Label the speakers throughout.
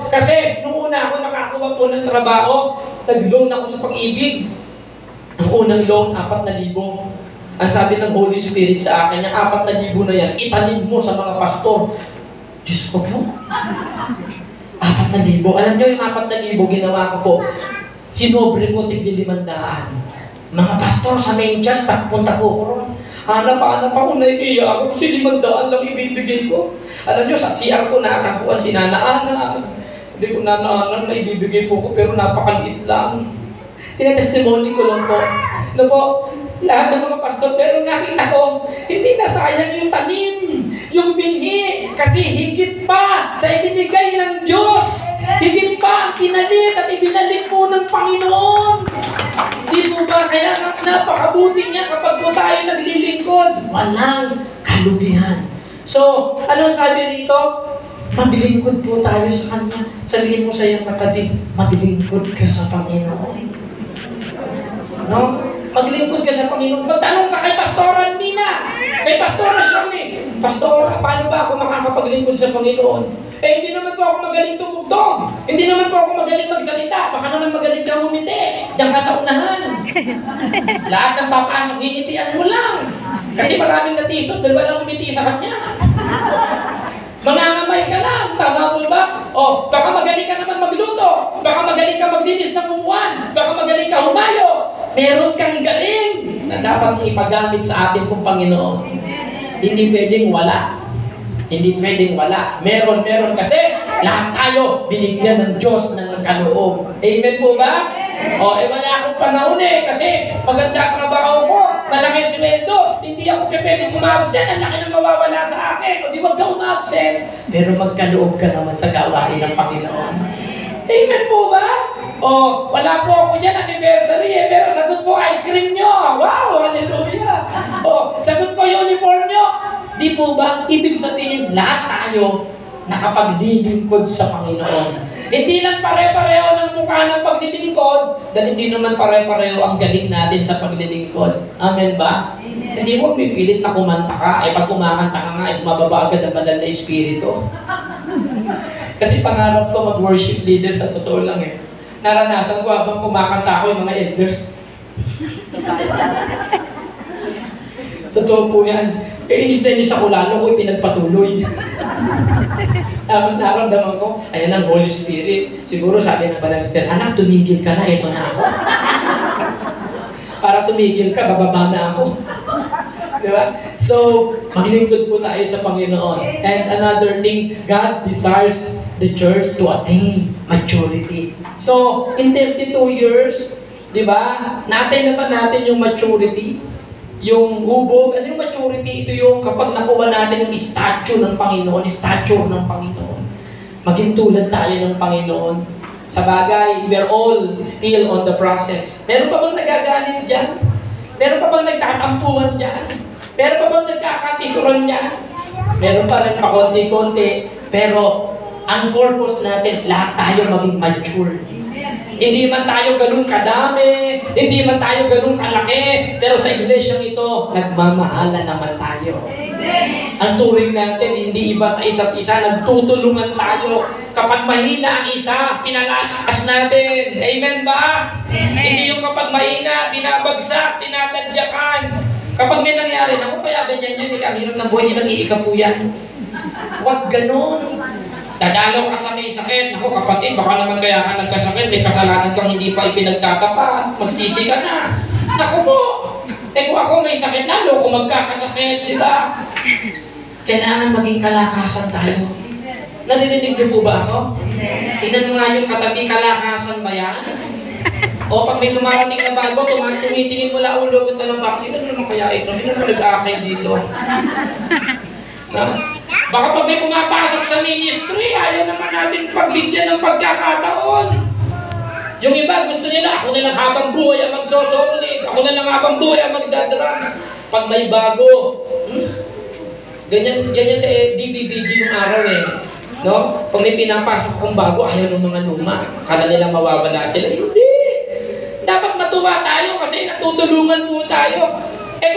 Speaker 1: Kasi nung una ako nakakuha po ng trabaho, nag-loan ako sa Pag-ibig. Ang unang loan, 4,000. Ang sabi ng Holy Spirit sa akin, yung 4,000 na yan, itanim mo sa mga pastor. Diyos ko po. 4,000. Alam nyo, yung 4,000 ginawa ko po, sinobre ko tig-500. Mga pastor sa main church, punta po ko ron. Hanap ako, naiiya ako kasi 500 lang ibibigay ko. Alam nyo, sa CR ko nakakakuan si Nana Ana. Hindi ko Nana Ana na ibibigay po ko, pero napakaliit lang. Tinatestimony ko lang po. No po, lahat ng mga pastor, pero nakita ko, hindi na sayang yung tanim, yung binhi, kasi higit pa sa ibinigay ng Diyos. Higit pa ang pinalit at ibinalik po ng Panginoon. Di po ba? Kaya napakabuti niya kapag po tayo naglilingkod. Walang kalugihan. So, ano sabi rito? Maglingkod po tayo sa Kanya. Sabihin mo sa iyong katabi, maglingkod ka sa Panginoon. No? Maglingkod ka sa Panginoon. Magtanong ka kay Pastoran Nina. Kay Pastora Shami. Pastora, paano ba ako makakapaglingkod sa Panginoon? Eh, hindi naman po ako magaling tumugtog. Hindi naman po ako magaling magsalita. Baka naman magaling ka umiti. Diyan ka sa unahan. Lahat ng papasok, hinitian mo lang. Kasi maraming natisod, dahil walang umiti sa kanya. Mangangamay ka lang. Tama po ba? O, baka magaling ka naman magluto. Baka magaling ka maglinis ng upuan. Baka magaling ka humayo. Meron kang galing na dapat mong ipagamit sa atin kung Panginoon. Hindi pwedeng wala. Hindi pwedeng wala. Meron kasi lahat tayo binigyan ng Diyos ng kaloob. Amen po ba? O, wala akong panahon kasi maganda trabaho ko, malaki sweldo, hindi ako pwedeng umabsent, ang laki ng mawawala sa akin. O di wag ka umabsent, pero magkaloob ka naman sa gawain ng Panginoon. Amen po ba? O, wala po ako dyan anniversary pero sagot ko ice cream nyo. Wow, hallelujah. O, sagot ko uniform nyo. Di po ba, ibig sabihin, lahat tayo nakapaglilingkod sa Panginoon. Hindi lang pare-pareho ng mukha ng paglilingkod, dahil hindi naman pare-pareho ang galing natin sa paglilingkod. Amen ba? Amen. Hindi mo pipilit na kumanta ka, pag kumakanta ka nga, mababa agad ang banal na espiritu. Kasi pangarap ko mag-worship leader sa totoo lang Naranasan ko habang kumakanta ko yung mga elders. Totoo po yan. Inis na inis ako lalo ko pinagpatuloy. Tapos naramdaman ko, ayan ang Holy Spirit. Siguro sabi ng Banal Spirit, anak, tumigil ka na, eto na ako. Para tumigil ka, bababa na ako. Diba? So, maglingkod po tayo sa Panginoon. And another thing, God desires the church to attain maturity. So, in 32 years, diba, natin naman natin yung maturity. Yung hubog, ano yung maturity? Ito yung kapag nakuha natin yung statue ng Panginoon, stature ng Panginoon. Maging tulad tayo ng Panginoon. Sa bagay, we're all still on the process. Meron pa bang nagagalit dyan? Meron pa bang nagtatampuhan dyan? Meron pa bang nagkakatisuran dyan? Meron pa rin pa konti-konti. Pero, ang purpose natin, lahat tayo maging mature. Hindi man tayo ganun kadami, hindi man tayo ganun kalaki, pero sa iglesyang ito, nagmamahala naman tayo. Ang turing natin, hindi iba sa isa't isa, nagtutulungan tayo. Kapag mahina ang isa, pinalalakas natin. Amen ba? Amen. Hindi yung kapag mahina, binabagsak, tinatadyakan. Kapag may nangyari, naku kaya ganyan yan, ang hirap ng buhay, nilang iika po yan. Huwag ganun. Dadalaw ka sa may sakit. Ako kapatid, baka naman kaya ka nagkasakit, may kasalanan kang hindi pa ipinagtatapat. Magsisi ka na. Naku po! Kung ako may sakit, lalo kung magkakasakit, di ba? Kailangan maging kalakasan tayo. Narinig niyo po ba ako? Tingnan mo nga yung katabi, kalakasan ba yan? O pag may dumarating na bago, tumitingin mo la ulo kung tanong ba, sino naman kaya ito? Sino naman nag-akay dito? Baka pag may pumapasok sa ministry, ayaw naman natin pagbigyan ng pagkakataon. Yung iba, gusto nila, ako na lang habang buhay ang magsosolit, ako na lang habang buhay ang magdadrugs. Pag may bago, ganyan sa DDDG ng araw no? Pag may pinapasok kong bago, ayaw ng mga luma. Kala nila mawawala sila. Hindi! Dapat matuwa tayo kasi natutulungan po tayo.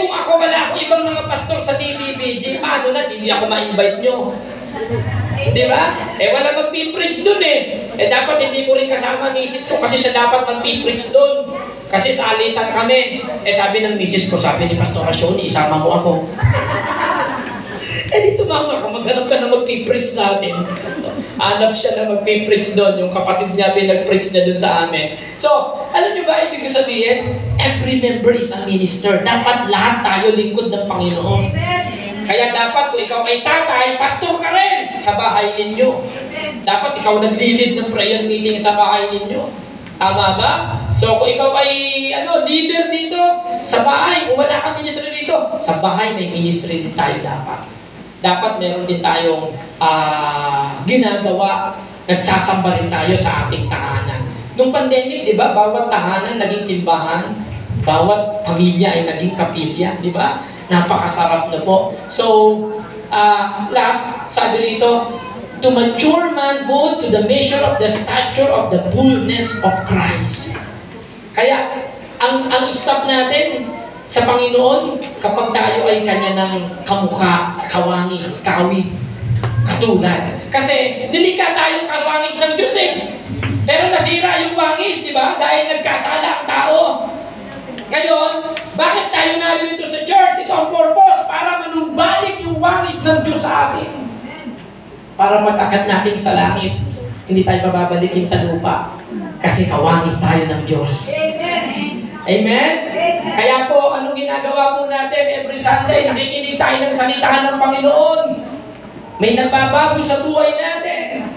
Speaker 1: Kung ako wala ako ibang mga pastor sa DBBG, paano na? Hindi ako ma-invite nyo. Di ba? Wala mag-preach dun dapat hindi ko rin kasama misis ko kasi siya dapat mag-preach dun. Kasi sa alitan kami. Sabi ng misis ko, sabi ni Pastor Ashoni, isama mo ako. Di sumama ako, maghanap ka na mag-preach sa atin. Hanap siya na mag-preach doon, yung kapatid niya pinag-preach niya doon sa amin. So, alam niyo ba, ibig sabihin, every member is a minister. Dapat lahat tayo lingkod ng Panginoon. Kaya dapat kung ikaw ay tatay, pastor ka rin sa bahay ninyo. Dapat ikaw naglilid ng prayer meeting sa bahay ninyo. Tama ba? So kung ikaw ay leader dito sa bahay, kung wala kang ministry dito, sa bahay may ministry din tayo dapat. Dapat meron din tayong ginagawa, nagsasamba rin tayo sa ating tahanan. Nung pandemic, di ba, bawat tahanan naging simbahan, bawat pamilya ay naging kapilya, di ba? Napakasarap na po. So, last, sabi rito, to mature man, go to the measure of the stature of the fullness of Christ. Kaya, ang stop natin sa Panginoon, kapag tayo ay Kanya ng kamukha, kawangis, kawig, katulad. Kasi, dilika tayong kawangis ng Diyos Pero nasira yung wangis, di ba? Dahil nagkasala ang tao. Ngayon, bakit tayo narito sa church? Ito ang purpose para manumbalik yung wangis ng Diyos sa atin. Para pag-akyat natin sa langit, hindi tayo mababalikin sa lupa. Kasi kawangis tayo ng Diyos. Amen? Kaya po, anong ginagawa po natin every Sunday? Nakikinig tayo ng salita ng Panginoon. May nagbabago sa buhay natin.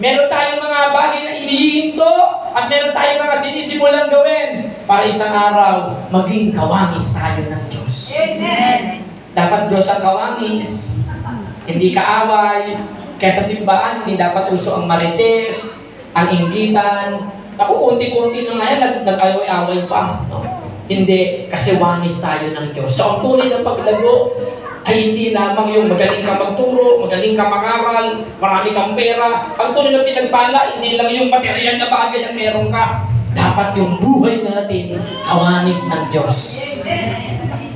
Speaker 1: Meron tayong mga bagay na inihinto at meron tayong mga sinisimulang gawin para isang araw maging kawangis tayo ng Diyos. Amen. Dapat Diyos ang kawangis, hindi kaaway. Kaya sa simbahan, hindi dapat uso ang marites, ang inggitan. Ako, unti-unti na ngayon, nag-away-away pa. No? Hindi, kasi wangis tayo ng Diyos. So, ang tunay ng paglago ay hindi lamang yung magaling ka magturo, magaling ka mangaral, marami kang pera. Ang tunay na pinagpala, hindi lang yung material na bagay ang meron ka. Dapat yung buhay natin, kawanis ng Diyos.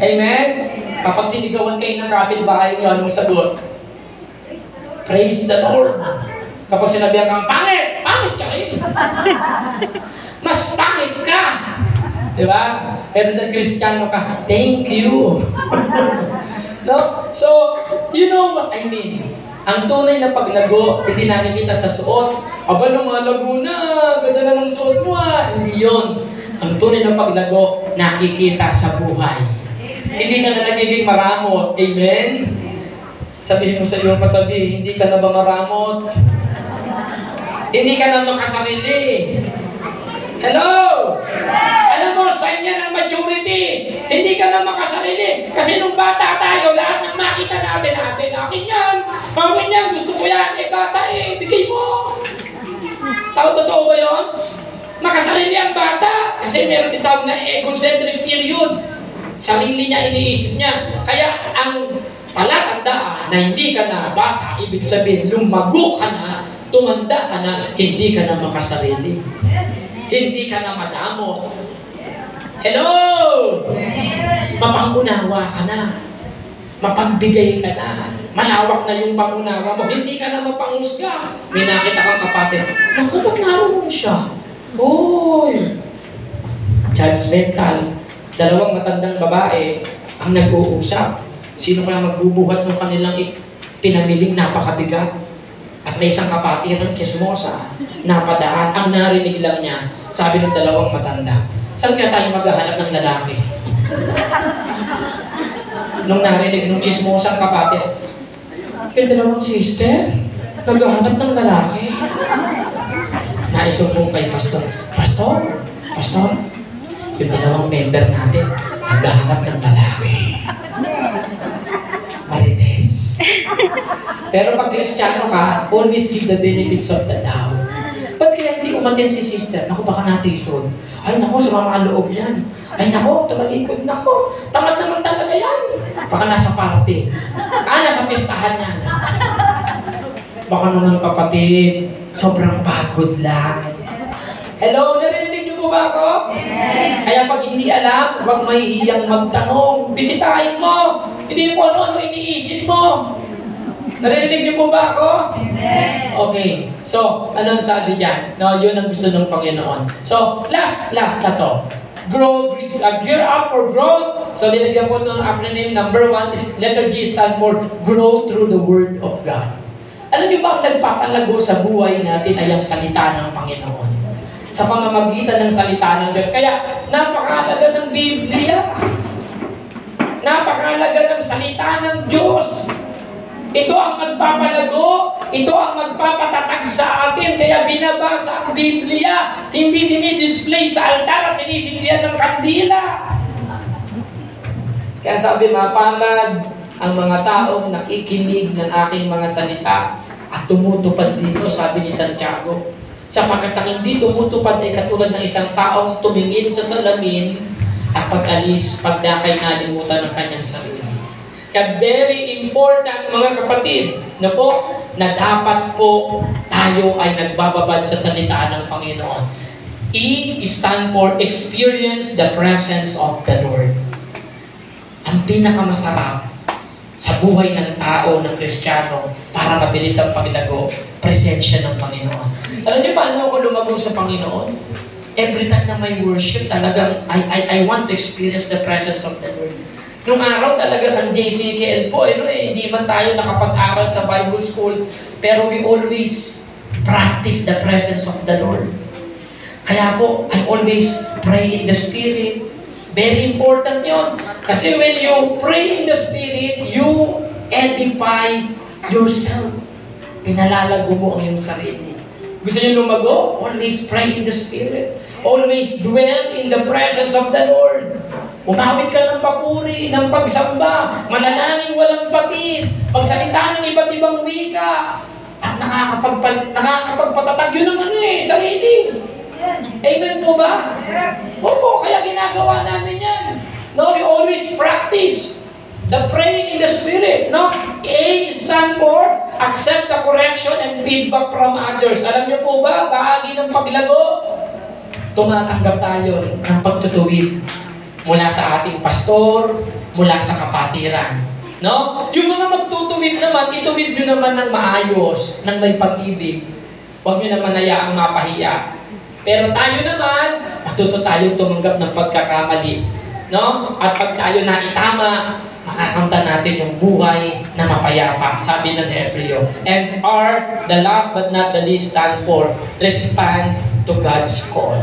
Speaker 1: Amen? Kapag sinigawan kayo ng kapitbahay niyo, anong sagot? Praise the Lord. Kapag sinabihan kang, pangit! Pangit ka rin! Mas pangit ka! Diba? Pero na Kristiyano ka, thank you! No? So, you know what I mean? Ang tunay na paglago, hindi nakikita sa suot. Aba, lumalago na! Ganda na ng suot mo Hindi yun. Ang tunay na paglago, nakikita sa buhay. Hindi ka na nagiging maramot. Amen? Sabihin mo sa iyong katabi, hindi ka na ba maramot? Hindi ka na makasarili. Hello? Alam mo, sign yan ng maturity. Hindi ka na makasarili. Kasi nung bata tayo, lahat ng makita natin, akin yan. Akin yan, gusto ko yan. Bata bigay mo. Totoo ba yun? Makasarili ang bata. Kasi meron titawag na egocentric period. Sarili niya, iniisip niya. Kaya ang palatandaan na hindi ka na bata, ibig sabihin, lumago ka na, tumanda ka na, hindi ka na makasarili. Hindi ka na madamot. Hello! Mapangunawa ka na. Mapagbigay ka na. Malawak na yung pangunawa mo. Hindi ka na mapangusga. May nakita kang kapatid. Naku, ba't naroon siya? Oy! Judgmental. Dalawang matandang babae ang nag-uusap. Sino kaya magbubuhat ng kanilang pinamiling napakabigat? At may isang kapatid ng chismosa, napadaan. Ang narinig lang niya, sabi ng dalawang matanda, saan kaya tayo maghahanap ng lalaki? Nung narinig ng chismosang kapatid, yung dalawang sister, naghahanap ng lalaki. Naisumbong kay pastor, Pastor, yung dalawang member natin, naghahanap ng lalaki. Marites. Pero pag Kristiyano ka, always give the benefits of the doubt. Ba't kaya hindi umatin si sister? Naku, baka natison. Ay, naku, sumama ang loob yan. Ay, naku, tumalikod. Naku, tamad naman talaga yan. Baka nasa party. Nasa pistahan yan. Baka naman kapatid, sobrang pagod lang. Hello, narinig niyo po ba ako? Kaya pag hindi alam, huwag mahihiyang magtanong. Bisitahin mo. Hindi mo ano-ano iniisip mo. Narinig niyo po ba ako?
Speaker 2: Amen.
Speaker 1: Okay. So, anong sabi diyan? No, yun ang gusto ng Panginoon. So, last na to. Gear up for growth. So, nilagyan po ito ng acronym. Number 1 is letter G stand for grow through the Word of God. Alam niyo ba ang nagpapalago sa buhay natin ay ang salita ng Panginoon? Sa pamamagitan ng salita ng Diyos. Kaya, napakahalaga ng Biblia. Napakahalaga ng salita ng Diyos. Ito ang magpapalago, ito ang magpapatatag sa atin. Kaya binabasa ang Biblia, hindi dinidisplay sa altar at sinisindihan ng kandila. Kaya sabi, mapalad ang mga taong nakikinig ng aking mga salita at tumutupad dito, sabi ni Santiago. Sapagkat ang hindi tumutupad ay katulad ng isang taong tumingin sa salamin at pag-alis, pagdakay nalimutan ng kanyang sarili. Kaya very important mga kapatid na dapat po tayo ay nagbababad sa salita ng Panginoon. E stand for experience the presence of the Lord. Ang pinakamasarap sa buhay ng tao, ng Kristiyano, para mabilis ang paglago, presensya ng Panginoon. Alam niyo paano ako lumago sa Panginoon? Every time na may worship, talagang I want to experience the presence of the Lord. Nung araw talaga ang JCKL po, hindi man tayo nakapag-aral sa Bible School, pero we always practice the presence of the Lord. Kaya po, I always pray in the Spirit. Very important yon. Kasi when you pray in the Spirit, you edify yourself. Pinalalago mo ang iyong sarili. Gusto niyo lumago? Always pray in the Spirit. Always dwell in the presence of the Lord. Umawit ka ng papuri, ng pagsamba, manalangin walang patid, pagsalita ng iba't ibang wika, at nakakapagpatatag yun ng sarili. Amen po ba? Opo, kaya ginagawa namin yan. No, we always practice the praying in the Spirit. No? A stand for accept the correction and feedback from others. Alam niyo po ba, bahagi ng paglago, tumatanggap tayo ng pagtutuwid mula sa ating pastor, mula sa kapatiran. No? Yung mga magtutuwid naman, ituwid nyo naman ng maayos, ng may pag-ibig. Huwag nyo naman hayaang mapahiya. Pero tayo naman, matuto tayong tumanggap ng pagkakamali. No? At pag tayo naitama, makakamta natin yung buhay na mapayapa, sabi ng Hebreo. And R, the last but not the least, stand for respond to God's call.